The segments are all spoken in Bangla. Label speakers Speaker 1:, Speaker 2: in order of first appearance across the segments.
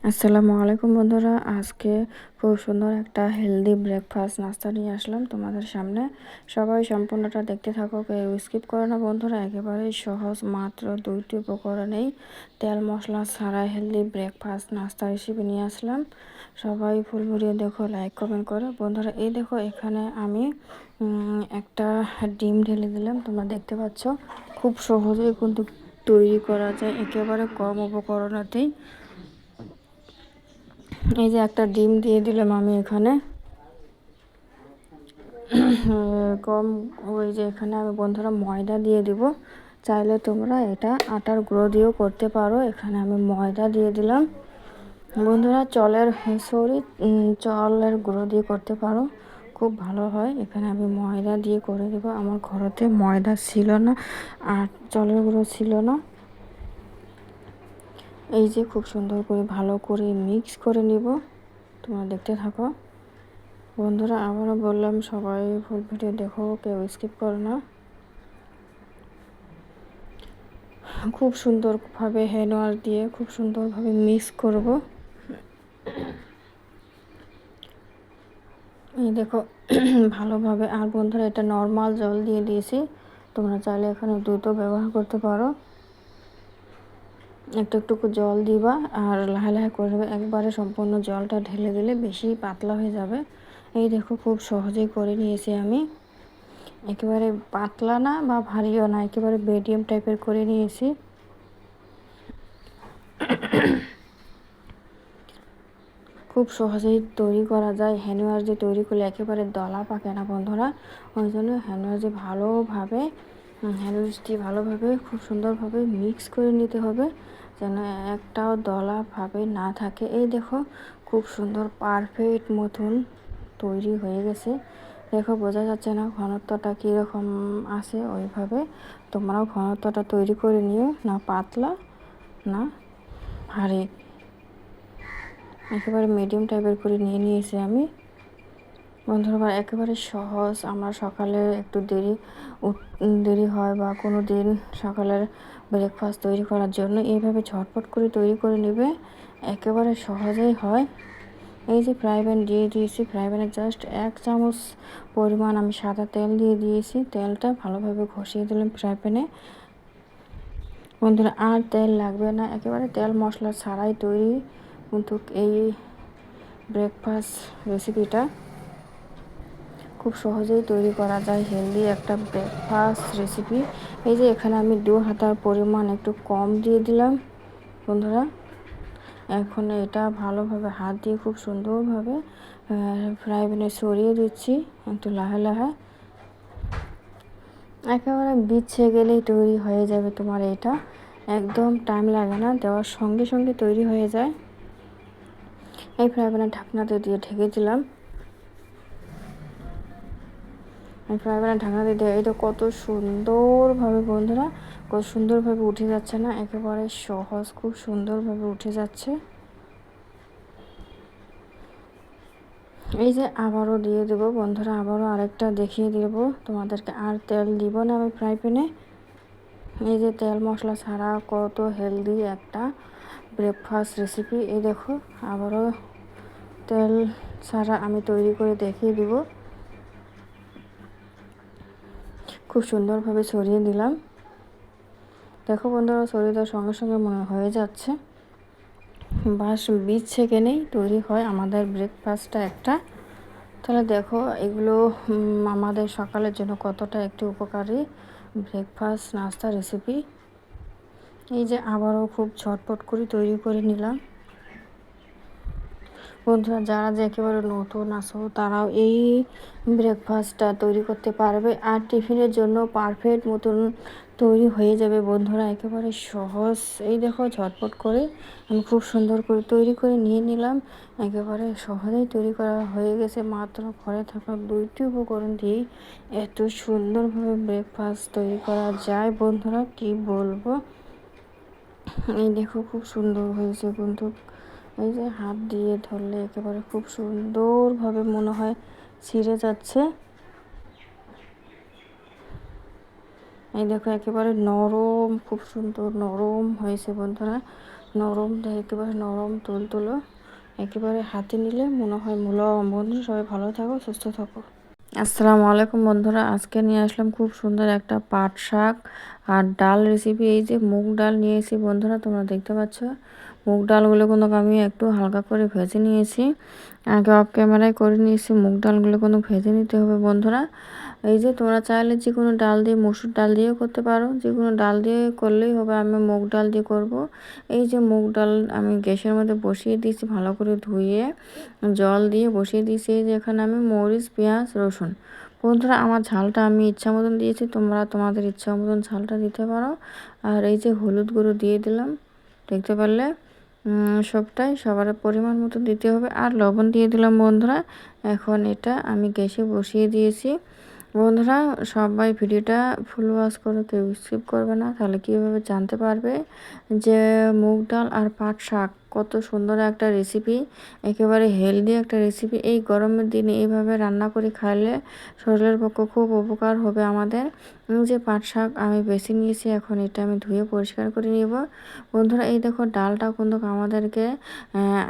Speaker 1: আসসালামু আলাইকুম বন্ধুরা, আজকে খুব সুন্দর একটা হেলদি ব্রেকফাস্ট নাস্তা নিয়ে আসলাম তোমাদের সামনে। সবাই সম্পূর্ণটা দেখতে থাকো, কেউ স্কিপ করো না বন্ধুরা। একেবারেই সহজ, মাত্র 2টি উপকরণেই তেল মশলা ছাড়া হেলদি ব্রেকফাস্ট নাস্তা রেসিপি নিয়ে আসলাম। সবাই ফুল ভিডিও দেখো, লাইক কমেন্ট করো বন্ধুরা। এই দেখো, এখানে আমি একটা ডিম ঢেলে দিলাম। তোমরা দেখতে পাচ্ছ, খুব সহজেই কিন্তু তৈরি করা যায় একেবারে কম উপকরণেতেই। এই যে একটা ডিম দিয়ে দিলাম আমি এখানে। কম ওই যে এখানে আমি বন্ধুরা ময়দা দিয়ে দিব। চাইলে তোমরা এটা আটার গুঁড়ো দিয়েও করতে পারো। এখানে আমি ময়দা দিয়ে দিলাম বন্ধুরা। চলের গুঁড়ো দিয়ে করতে পারো, খুব ভালো হয়। এখানে আমি ময়দা দিয়ে করে দেবো। আমার ঘরেতে ময়দা ছিল না আর চলের গুঁড়ো ছিল না। এই যে খুব সুন্দর করে ভালো করে মিক্স করে নিব। তোমরা দেখতে থাকো বন্ধুরা। আবারও বললাম, সবাই ফুল ভিডিও দেখো, কেউ স্কিপ করো না। খুব সুন্দরভাবে হ্যান্ড ওয়াশ দিয়ে খুব সুন্দরভাবে মিক্স করব। এই দেখো ভালোভাবে। আর বন্ধুরা, এটা নর্মাল জল দিয়ে দিয়েছি, তোমরা চাইলে এখানে দুধও ব্যবহার করতে পারো। একটু একটু জল দিবা আর লাহে লাহে করবে। একবারে সম্পূর্ণ জলটা ঢেলে দিলে বেশি পাতলা হয়ে যাবে। এই দেখো, খুব সহজেই করে নিয়েছি আমি। একেবারে পাতলা না বা ভারীও না, একেবারে মিডিয়াম টাইপের করে নিয়েছি। খুব সহজেই তৈরি করা যায়। হ্যান্ড ওয়াশ দিয়ে তৈরি করলে একেবারে দলা পাকে না বন্ধুরা। ওই জন্য হ্যান্ড ওয়াশ দিয়ে ভালোভাবে খুব সুন্দরভাবে মিক্স করে নিতে হবে, যেন একটাও দলা ভাবে না থাকে। এই দেখো, খুব সুন্দর পারফেক্ট মতন তৈরি হয়ে গেছে। দেখো, বোঝা যাচ্ছে না ঘনত্বটা কীরকম আছে? ওইভাবে তোমরাও ঘনত্বটা তৈরি করে নিও, না পাতলা না ভারী, একেবারে মিডিয়াম টাইপের করে নিয়ে নিয়েছি আমি বন্ধুরা। একেবারে সহজ। আমরা সকালে একটু দেরি হয় বা কোনো দিন সকালের ব্রেকফাস্ট তৈরি করার জন্য এইভাবে ঝটপট করে তৈরি করে নেবে, একেবারে সহজেই হয়। এই যে ফ্রাই প্যান দিয়ে দিয়েছি, ফ্রাই প্যানে জাস্ট 1 চামচ পরিমাণ আমি সাদা তেল দিয়ে দিয়েছি। তেলটা ভালোভাবে ঘষিয়ে দিলাম ফ্রাই প্যানে বন্ধুরা। আর তেল লাগবে না, একেবারে তেল মশলা ছাড়াই তৈরি কিন্তু এই ব্রেকফাস্ট রেসিপিটা খুব সহজেই তৈরি করা যায়, হেলদি একটা ব্রেকফাস্ট রেসিপি। এই যে এখানে আমি 2 হাতার পরিমাণ একটু কম দিয়ে দিলাম বন্ধুরা। এখন এটা ভালোভাবে হাত দিয়ে খুব সুন্দরভাবে ফ্রাই প্যানে ছড়িয়ে দিচ্ছি একটু লাহে লাহে। একেবারে বিছে গেলেই তৈরি হয়ে যাবে তোমার এটা। একদম টাইম লাগে না, দেওয়ার সঙ্গে সঙ্গে তৈরি হয়ে যায়। এই ফ্রাই প্যানের ঢাকনাতে দিয়ে ঢেকে দিলাম। ফ্রাই প্যানের ঢাকনাতে দিয়ে এটা কত সুন্দরভাবে বন্ধুরা, কত সুন্দরভাবে উঠে যাচ্ছে না? একেবারে সহজ, খুব সুন্দরভাবে উঠে যাচ্ছে। এই যে আবারও দিয়ে দেবো বন্ধুরা, আবারও আরেকটা দেখিয়ে দেবো তোমাদেরকে। আর তেল দিব না আমি ফ্রাই প্যানে। এই যে তেল মশলা ছাড়া কত হেলদি একটা ব্রেকফাস্ট রেসিপি। এই দেখো, আবারও তেল ছাড়া আমি তৈরি করে দেখিয়ে দিব। খুব সুন্দরভাবে ছড়িয়ে দিলাম। দেখো বন্ধুরা, ছড়িয়ে দেওয়ার সঙ্গে সঙ্গে মনে হয়ে যাচ্ছে, বাস 20 সেকেন্ডেই তৈরি হয় আমাদের ব্রেকফাস্টটা একটা। তাহলে দেখো, এগুলো আমাদের সকালের জন্য কতটা একটি উপকারী ব্রেকফাস্ট নাস্তা রেসিপি। এই যে আবারও খুব ঝটপট করে তৈরি করে নিলাম বন্ধুরা। যারা যে একেবারে নতুন আসো, তারাও এই ব্রেকফাস্টটা তৈরি করতে পারবে আর টিফিনের জন্য পারফেক্ট মতন তৈরি হয়ে যাবে বন্ধুরা, একেবারে সহজ। এই দেখো, ঝটপট করে আমি খুব সুন্দর করে তৈরি করে নিয়ে নিলাম। একেবারে সহজেই তৈরি করা হয়ে গেছে। মাত্র ঘরে থাকা 2টি উপকরণ দিয়েই এত সুন্দরভাবে ব্রেকফাস্ট তৈরি করা যায় বন্ধুরা, কি বলবো। এই দেখো, খুব সুন্দর হয়েছে বন্ধু। এই যে হাত দিয়ে ধরলে একেবারে খুব সুন্দরভাবে মনে হয় ছিঁড়ে যাচ্ছে। এই দেখো, একেবারে নরম, খুব সুন্দর নরম হয়েছে বন্ধুরা। নরম, একেবারে নরম তুলতুলো, একেবারে হাতে নিলে মনে হয় মুলায়ম। বন্ধুরা সবাই ভালো থাকো, সুস্থ থাকো। আসসালামু আলাইকুম বন্ধুরা, আজকে নিয়ে আসলাম খুব সুন্দর একটা পাট শাক আর ডাল রেসিপি। এই যে মুগ ডাল নিয়েছি বন্ধুরা, তোমরা দেখতে পাচ্ছ। মুগ ডালগুলো কিন্তু আমি একটু হালকা করে ভেজে নিয়েছি, আগে অফ ক্যামেরায় করে নিয়েছি। মুগ ডালগুলো কিন্তু ভেজে নিতে হবে বন্ধুরা। এই যে তোমরা চাইলে যে কোনো ডাল দিয়ে, মসুর ডাল দিয়েও করতে পারো, যে কোনো ডাল দিয়ে করলেই হবে। আমি মুগ ডাল দিয়ে করব। এই যে মুগ ডাল আমি গ্যাসের মধ্যে বসিয়ে দিয়েছি, ভালো করে ধুয়ে জল দিয়ে বসিয়ে দিয়েছি। এই যে এখানে আমি মরিচ, পেঁয়াজ, রসুন, বন্ধুরা আমার ঝালটা আমি ইচ্ছা মতন দিয়েছি, তোমরা তোমাদের ইচ্ছা মতন ঝালটা দিতে পারো। আর এই যে হলুদ গুঁড়ো দিয়ে দিলাম, দেখতে পারলে সবটাই সবার পরিমাণ মতো দিতে হবে। আর লবণ দিয়ে দিলাম বন্ধুরা। এখন এটা আমি গ্যাসে বসিয়ে দিয়েছি বন্ধুরা। সবাই ভিডিওটা ফুল ওয়াচ করো, কেউ স্কিপ করবে না, তাহলে কীভাবে জানতে পারবে যে মুগ ডাল আর পাট শাক কত সুন্দর একটা রেসিপি, একেবারে হেলদি একটা রেসিপি। এই গরমের দিনে এইভাবে রান্না করে খাইলে শরীরের পক্ষে খুব উপকার হবে আমাদের। যে পাট শাক আমি বেছে নিয়েছি, এখন এটা আমি ধুয়ে পরিষ্কার করে নিব বন্ধুরা। এই দেখো ডালটা কিন্তু আমাদেরকে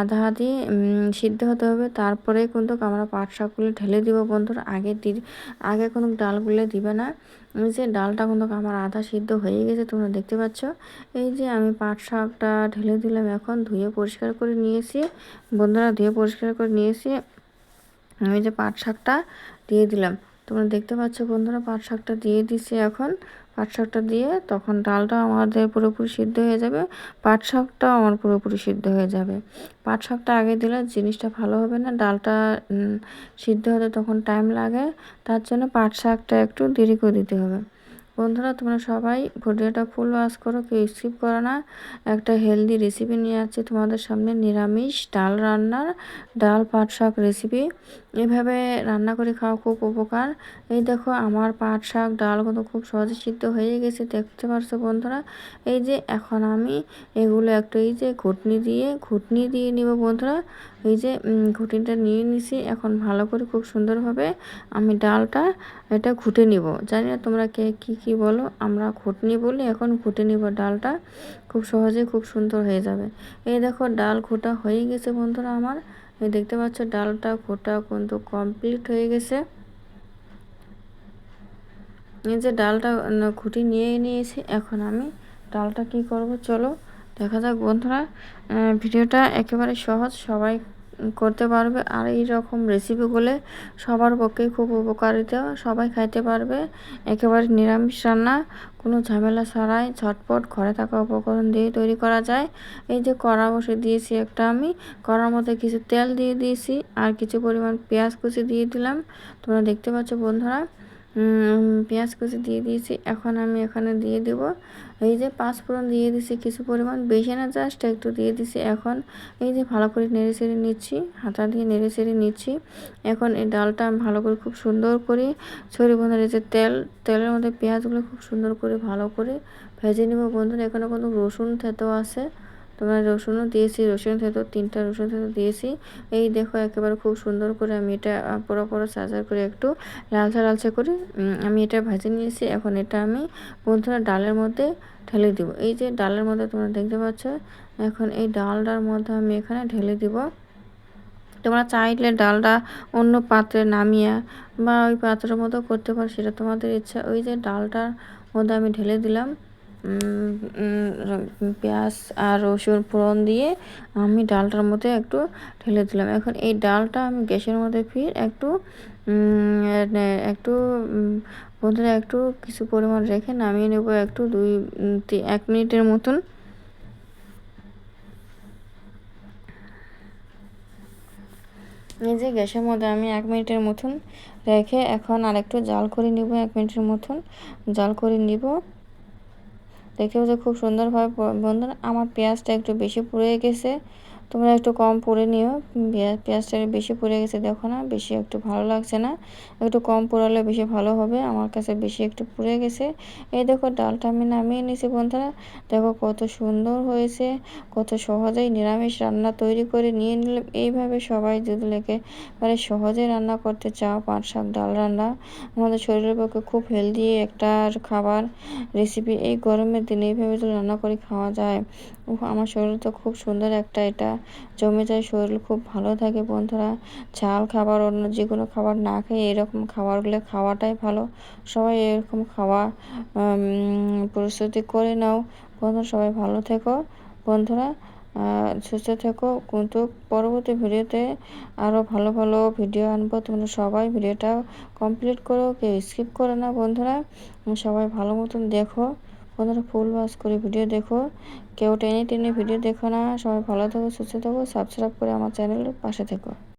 Speaker 1: আধা আধি সিদ্ধ হতে হবে, তারপরে কিন্তু আমরা পাট শাকগুলো ঢেলে দিব বন্ধুরা। আগে কোনো ডালগুলো দিবে না। এই যে ডালটা কিন্তু আমার আধা সিদ্ধ হয়ে গেছে, তোমরা দেখতে পাচ্ছ। এই যে আমি পাট শাকটা ঢেলে দিলাম, এখন ধুয়ে পরিষ্কার করে নিয়েছি বন্ধুরা, ধুয়ে পরিষ্কার করে নিয়েছি। আমি যে পাট শাকটা দিয়ে দিলাম, তোমরা দেখতে পাচ্ছ বন্ধুরা, পাট শাকটা দিয়ে দিচ্ছি। এখন পাট শাকটা দিয়ে তখন ডালটা আমাদের পুরোপুরি সিদ্ধ হয়ে যাবে, পাট শাকটাও আমার পুরোপুরি সিদ্ধ হয়ে যাবে। পাট শাকটা আগে দিলে জিনিসটা ভালো হবে না, ডালটা সিদ্ধ হতে তখন টাইম লাগে, তার জন্য পাট শাকটা একটু দেরি করে দিতে হবে বন্ধুরা। তোমরা সবাই ভিডিওটা ফুল ওয়াচ করো, কেউ স্কিপ করো না। একটা হেলদি রেসিপি নিয়ে আসছি তোমাদের সামনে, নিরামিষ ডাল রান্নার, ডাল পাট শাক রেসিপি। এভাবে রান্না করে খাওয়া খুব উপকার। এই দেখো আমার পাট শাক ডাল কিন্তু খুব সহজে সিদ্ধ হয়ে গেছে, দেখতে পারছো বন্ধুরা। এই যে এখন আমি এগুলো একটু এই যে ঘুটনি দিয়ে নিব বন্ধুরা। এই যে ঘুটনিটা নিয়ে নিছি, এখন ভালো করে খুব সুন্দরভাবে আমি ডালটা এটা ঘুটে নিব। জানি না তোমরা কে কী বলো, আমরা ঘুটনি বলি। এখন ঘুটে নিব ডালটা, খুব সহজে খুব সুন্দর হয়ে যাবে। এই দেখো ডাল ঘোটা হয়ে গেছে বন্ধুরা আমার। এই দেখতে পাচ্ছ ডালটা ঘোটা কিন্তু কমপ্লিট হয়ে গেছে। এই যে ডালটা ঘুটি নিয়ে নিয়েছি, এখন আমি ডালটা কি করব চলো দেখা যাক বন্ধুরা। ভিডিওটা একেবারে সহজ, সবাই করতে পারবে। আর এই রকম রেসিপিগুলো সবার পক্ষে খুব উপকারিতা, সবাই খাইতে পারবে। একেবারে নিরামিষ রান্না, কোনো ঝামেলা ছাড়াই ঝটপট ঘরে থাকা উপকরণ দিয়ে তৈরি করা যায়। এই যে কড়া বসে দিয়েছি একটা, আমি কড়ার মধ্যে কিছু তেল দিয়ে দিয়েছি, আর কিছু পরিমাণ পেঁয়াজ কুচি দিয়ে দিলাম, তোমরা দেখতে পাচ্ছ বন্ধুরা। পেঁয়াজ কুচি দিয়ে দিয়েছি, এখন আমি এখানে দিয়ে দেব এই যে পাঁচফোড়ন দিয়ে দিছি কিছু পরিমাণ, বেশি না, জাস্ট একটু দিয়ে দিছি। এখন এই যে ভালো করে নেড়ে চেড়ে নিচ্ছি, হাতা দিয়ে নেড়ে চেড়ে নিচ্ছি। এখন এই ডালটা আমি ভালো করে খুব সুন্দর করে ছড়িয়ে বন্ধুরা, এই যে তেলের মধ্যে পেঁয়াজগুলো খুব সুন্দর করে ভালো করে ভেজে নেব বন্ধুরা। এখানে কোনো রসুন থেতো আছে, তোমার রসুনও দিয়েছি, রসুন থেতো 3টা রসুন থেতো দিয়েছি। এই দেখো একেবারে খুব সুন্দর করে আমি এটা পুরো চাচা করে একটু লালচা করে আমি এটা ভেজে নিয়েছি। এখন এটা আমি বন্ধুরা ডালের মধ্যে ঢেলে দিব। এই যে ডালের মধ্যে তোমরা দেখতে পাচ্ছ, এখন এই ডালটার মধ্যে আমি এখানে ঢেলে দিব। তোমরা চাইলে ডালটা অন্য পাত্রে নামিয়ে বা ওই পাত্রের মতো করতে পারো, সেটা তোমাদের ইচ্ছা। ওই যে ডালটার মধ্যে আমি ঢেলে দিলাম পেঁয়াজ আর রসুন ফোড়ন দিয়ে, আমি ডালটার মধ্যে একটু ঢেলে দিলাম। এখন এই ডালটা আমি গ্যাসের মধ্যে একটু বন্ধুরা একটু কিছু পরিমাণ রেখে নামিয়ে নেব, একটু 1 মিনিটের মতন। এই যে গ্যাসের মধ্যে আমি 1 মিনিটের মতন রেখে এখন আর একটু জাল করে নিব, 1 মিনিটের মতন জাল করে নিব। দেখতে পাচ্ছ খুব সুন্দরভাবে বন্ধুরা আমার পেঁয়াজটা একটু বেশি পুড়ে গেছে, তোমরা একটু কম পুড়ে নিও। পেঁয়াজটা বেশি পুড়ে গেছে, দেখো না, বেশি একটু ভালো লাগছে না, একটু কম পোড়ালে বেশি ভালো হবে। আমার কাছে বেশি একটু পুড়ে গেছে। এই দেখো ডালটা আমি নামিয়ে নিয়েছি বন্ধুরা। দেখো কত সুন্দর হয়েছে, কত সহজেই নিরামিষ রান্না তৈরি করে নিয়ে নিলাম। এইভাবে সবাই যদি একেবারে সহজে রান্না করতে চাও পাট শাক ডাল রান্না, আমাদের শরীরের পক্ষে খুব হেলদি একটা খাবার রেসিপি। এই গরমের দিনে এইভাবে যদি রান্না করে খাওয়া যায়, উফ! আমার শরীর তো খুব সুন্দর একটা এটা জমে যায়, শরীর খুব ভালো থাকে বন্ধুরা। ঝাল খাবার অন্য যেকোনো খাবার না খেয়ে এরকম খাবারগুলো খাওয়াটাই ভালো। সবাই এরকম খাওয়া প্রস্তুতি করে নাও। বন্ধুরা সবাই ভালো থেকো বন্ধুরা, সুস্থ থেকো। কিন্তু পরবর্তী ভিডিওতে আরও ভালো, ভালো ভিডিও আনবো। তোমরা সবাই ভিডিওটা কমপ্লিট করো, কেউ স্কিপ করো না বন্ধুরা। সবাই ভালো মতন দেখো। বন্ধুরা ফুল ওয়াচ করে ভিডিও দেখো। কেউ টেনে টেনে ভিডিও দেখো না। সবাই ভালো থেকো, সুস্থ থেকো। সাবস্ক্রাইব করে আমার চ্যানেলের পাশে থেকো।